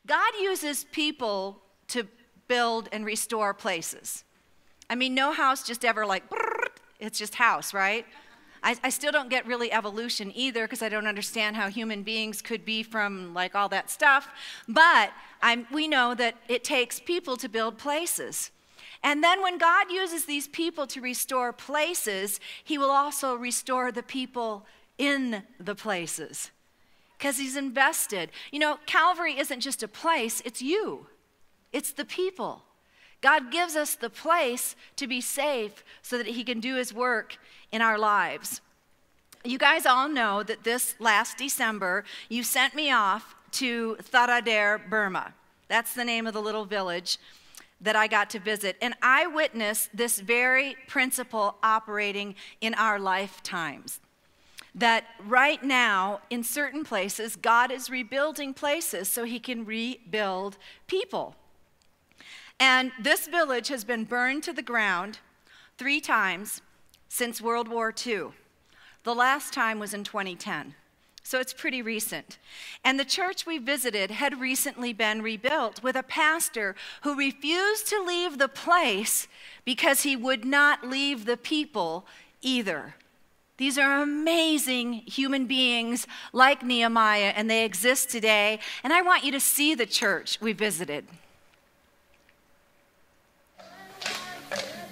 God uses people to build and restore places. I mean, no house just ever like, it's just house, right? I still don't get really evolution either because I don't understand how human beings could be from like all that stuff. But we know that it takes people to build places. And then when God uses these people to restore places, he will also restore the people in the places because he's invested. You know, Calvary isn't just a place, it's you. It's the people. God gives us the place to be safe so that he can do his work in our lives. You guys all know that this last December, you sent me off to Tharadere, Burma. That's the name of the little village that I got to visit. And I witnessed this very principle operating in our lifetimes. That right now, in certain places, God is rebuilding places so he can rebuild people. And this village has been burned to the ground 3 times since World War II. The last time was in 2010, so it's pretty recent. And the church we visited had recently been rebuilt with a pastor who refused to leave the place because he would not leave the people either. These are amazing human beings like Nehemiah, and they exist today. And I want you to see the church we visited.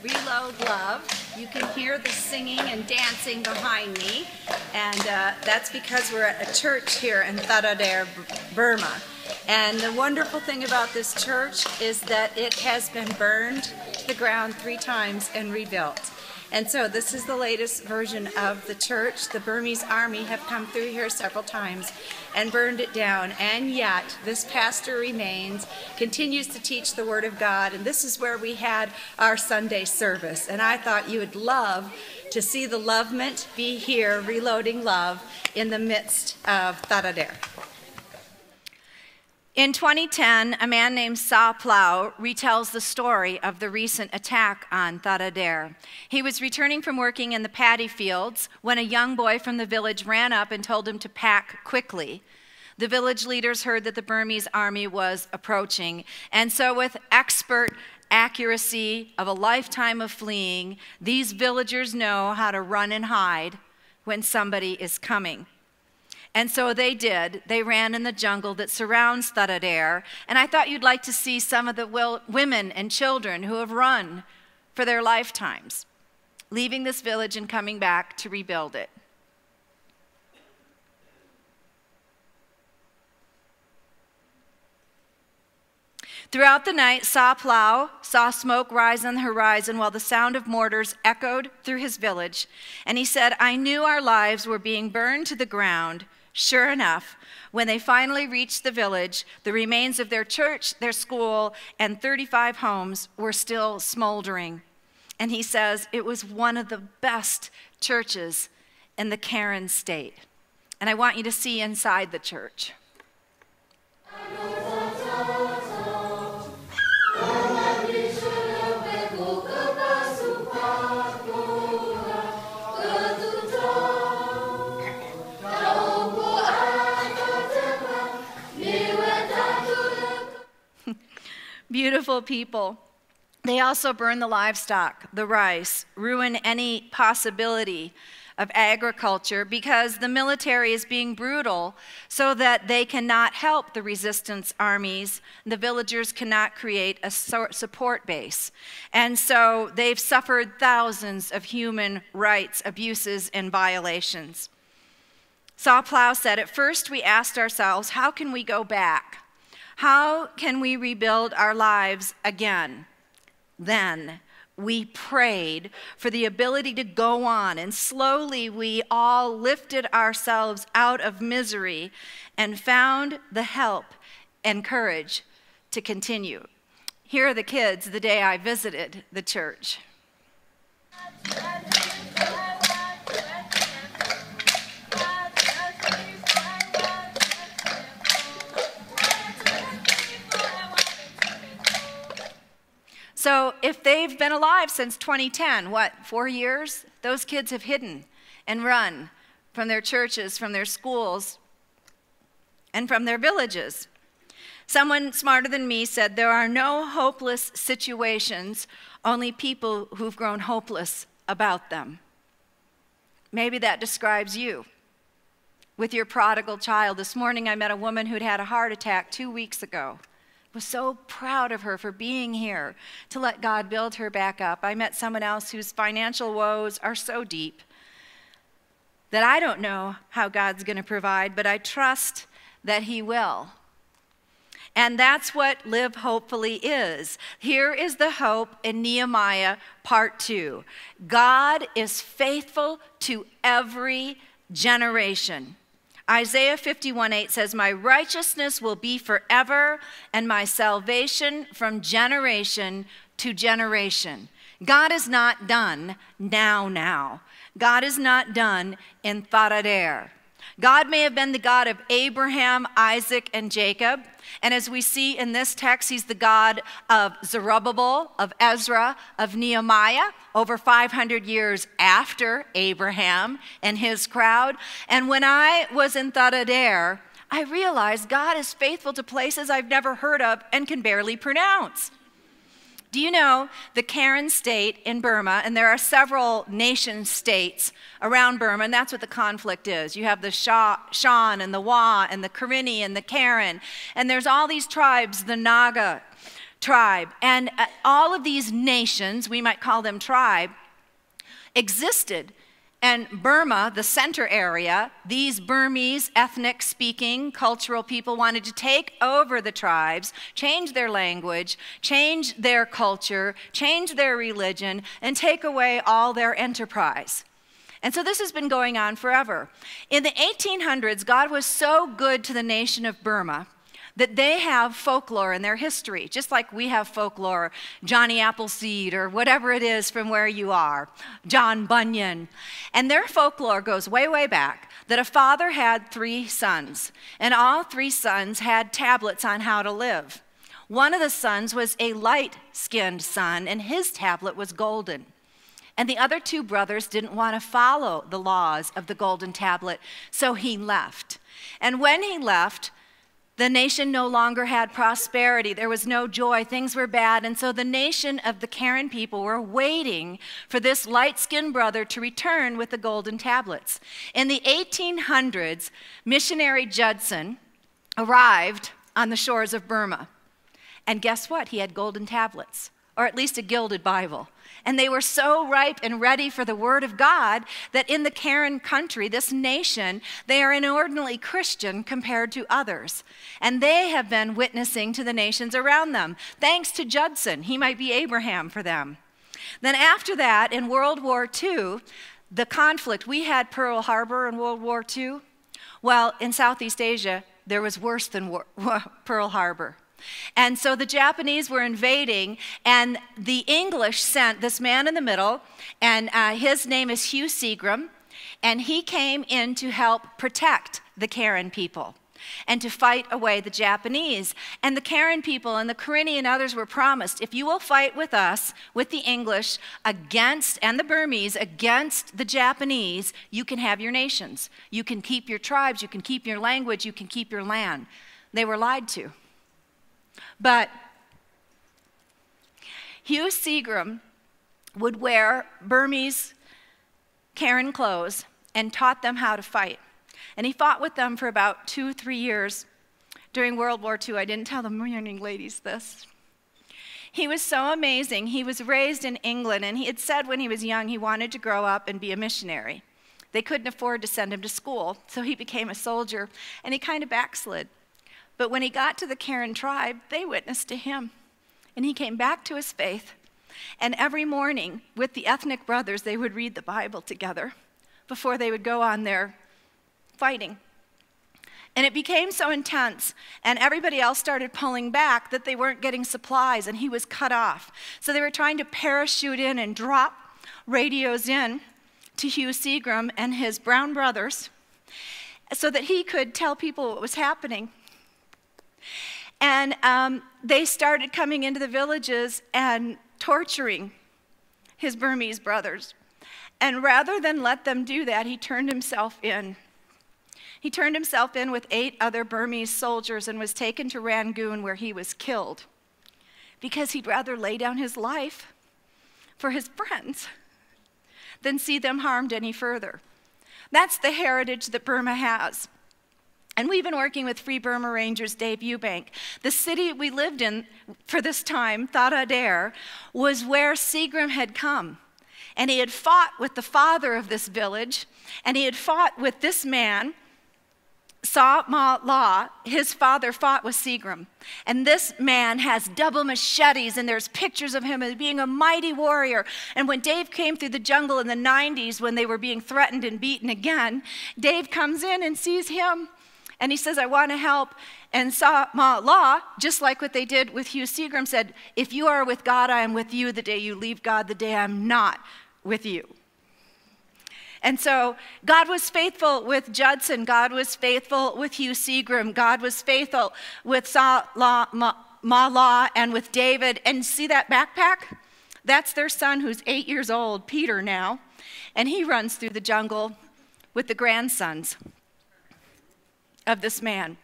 Reload Love. You can hear the singing and dancing behind me, and that's because we're at a church here in Tharadere, Burma. And the wonderful thing about this church is that it has been burned to the ground 3 times and rebuilt. And so this is the latest version of the church. The Burmese army have come through here several times and burned it down. And yet, this pastor remains, continues to teach the Word of God. And this is where we had our Sunday service. And I thought you would love to see the Lovement be here, reloading love, in the midst of Tharadere. In 2010, a man named Sa Plau retells the story of the recent attack on Tharadere. He was returning from working in the paddy fields when a young boy from the village ran up and told him to pack quickly. The village leaders heard that the Burmese army was approaching, and so with expert accuracy of a lifetime of fleeing, these villagers know how to run and hide when somebody is coming. And so they did. They ran in the jungle that surrounds Tharadere. And I thought you'd like to see some of the women and children who have run for their lifetimes, leaving this village and coming back to rebuild it. Throughout the night, Sa Plau saw smoke rise on the horizon while the sound of mortars echoed through his village. And he said, "I knew our lives were being burned to the ground." Sure enough, when they finally reached the village, the remains of their church, their school, and 35 homes were still smoldering. And he says it was one of the best churches in the Karen state. And I want you to see inside the church. Beautiful people. They also burn the livestock, the rice, ruin any possibility of agriculture because the military is being brutal so that they cannot help the resistance armies. The villagers cannot create a support base. And so they've suffered thousands of human rights abuses and violations. Sa Plau said, "At first we asked ourselves, how can we go back? How can we rebuild our lives again? Then we prayed for the ability to go on, and slowly we all lifted ourselves out of misery and found the help and courage to continue." Here are the kids the day I visited the church. So if they've been alive since 2010, 4 years? Those kids have hidden and run from their churches, from their schools, and from their villages. Someone smarter than me said, there are no hopeless situations, only people who've grown hopeless about them. Maybe that describes you with your prodigal child. This morning I met a woman who'd had a heart attack 2 weeks ago. Was so proud of her for being here to let God build her back up. I met someone else whose financial woes are so deep that I don't know how God's going to provide, but I trust that he will. And that's what Live Hopefully is. Here is the hope in Nehemiah part 2. God is faithful to every generation. Isaiah 51:8 says, my righteousness will be forever, and my salvation from generation to generation. God is not done now. God is not done in Tharader. God may have been the God of Abraham, Isaac, and Jacob. And as we see in this text, he's the God of Zerubbabel, of Ezra, of Nehemiah, over 500 years after Abraham and his crowd. And when I was in Tharader, I realized God is faithful to places I've never heard of and can barely pronounce. Do you know the Karen state in Burma, and there are several nation states around Burma, and that's what the conflict is. You have the Shan and the Wa and the Karenni and the Karen, and there's all these tribes, the Naga tribe, and all of these nations, we might call them tribe, existed. And Burma, the center area, these Burmese ethnic-speaking cultural people wanted to take over the tribes, change their language, change their culture, change their religion, and take away all their enterprise. And so this has been going on forever. In the 1800s, God was so good to the nation of Burma that they have folklore in their history, just like we have folklore, Johnny Appleseed or whatever it is from where you are, John Bunyan. And their folklore goes way, way back, that a father had 3 sons, and all 3 sons had tablets on how to live. One of the sons was a light-skinned son, and his tablet was golden. And the other 2 brothers didn't want to follow the laws of the golden tablet, so he left. And when he left, the nation no longer had prosperity. There was no joy. Things were bad. And so the nation of the Karen people were waiting for this light-skinned brother to return with the golden tablets. In the 1800s, missionary Judson arrived on the shores of Burma. And guess what? He had golden tablets, or at least a gilded Bible. And they were so ripe and ready for the word of God that in the Karen country, this nation, they are inordinately Christian compared to others. And they have been witnessing to the nations around them. Thanks to Judson, he might be Abraham for them. Then after that, in World War II, the conflict, we had Pearl Harbor in World War II. Well, in Southeast Asia, there was worse than Pearl Harbor. And so the Japanese were invading, and the English sent this man in the middle, and his name is Hugh Seagram, and he came in to help protect the Karen people and to fight away the Japanese. And the Karen people and the Karenni and others were promised, if you will fight with us, with the English, against, and the Burmese, against the Japanese, you can have your nations. You can keep your tribes, you can keep your language, you can keep your land. They were lied to. But Hugh Seagram would wear Burmese Karen clothes and taught them how to fight. And he fought with them for about 2-3 years during World War II. I didn't tell the morning ladies this. He was so amazing. He was raised in England, and he had said when he was young he wanted to grow up and be a missionary. They couldn't afford to send him to school, so he became a soldier, and he kind of backslid. But when he got to the Karen tribe, they witnessed to him. And he came back to his faith. And every morning, with the ethnic brothers, they would read the Bible together before they would go on their fighting. And it became so intense, and everybody else started pulling back, that they weren't getting supplies, and he was cut off. So they were trying to parachute in and drop radios in to Hugh Seagram and his brown brothers so that he could tell people what was happening. And they started coming into the villages and torturing his Burmese brothers. And rather than let them do that, he turned himself in. He turned himself in with 8 other Burmese soldiers and was taken to Rangoon, where he was killed because he'd rather lay down his life for his friends than see them harmed any further. That's the heritage that Burma has. And we've been working with Free Burma Rangers Dave Eubank. The city we lived in for this time, Thada Dare, was where Seagram had come. And he had fought with the father of this village, and he had fought with this man, Sa Ma La. His father fought with Seagram. And this man has double machetes, and there's pictures of him as being a mighty warrior. And when Dave came through the jungle in the 90s, when they were being threatened and beaten again, Dave comes in and sees him. And he says, I want to help. And Sa Ma La, just like what they did with Hugh Seagram, said, if you are with God, I am with you. The day you leave God, the day I'm not with you. And so God was faithful with Judson. God was faithful with Hugh Seagram. God was faithful with Sa Ma La and with David. And see that backpack? That's their son, who's 8 years old, Peter now. And he runs through the jungle with the grandsons of this man.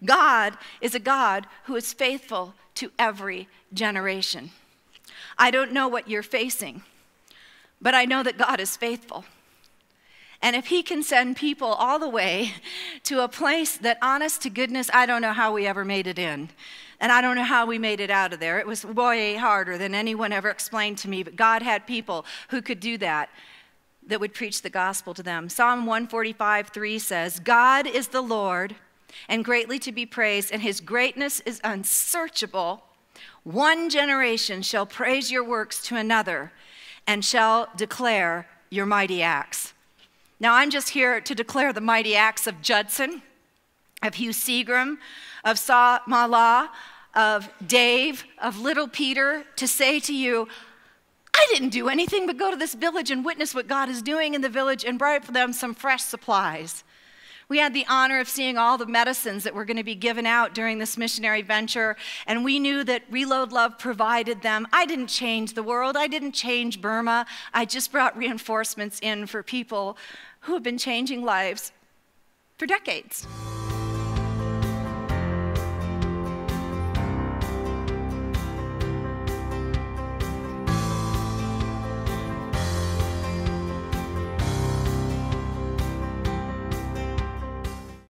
God is a God who is faithful to every generation. I don't know what you're facing, but I know that God is faithful. And if he can send people all the way to a place that, honest to goodness, I don't know how we ever made it in. And I don't know how we made it out of there. It was way harder than anyone ever explained to me, but God had people who could do that would preach the gospel to them. Psalm 145:3 says, God is the Lord and greatly to be praised, and his greatness is unsearchable. One generation shall praise your works to another and shall declare your mighty acts. Now, I'm just here to declare the mighty acts of Judson, of Hugh Seagram, of Sa Ma La, of Dave, of little Peter, to say to you, I didn't do anything but go to this village and witness what God is doing in the village and brought for them some fresh supplies. We had the honor of seeing all the medicines that were going to be given out during this missionary venture, and we knew that Reload Love provided them. I didn't change the world. I didn't change Burma. I just brought reinforcements in for people who have been changing lives for decades.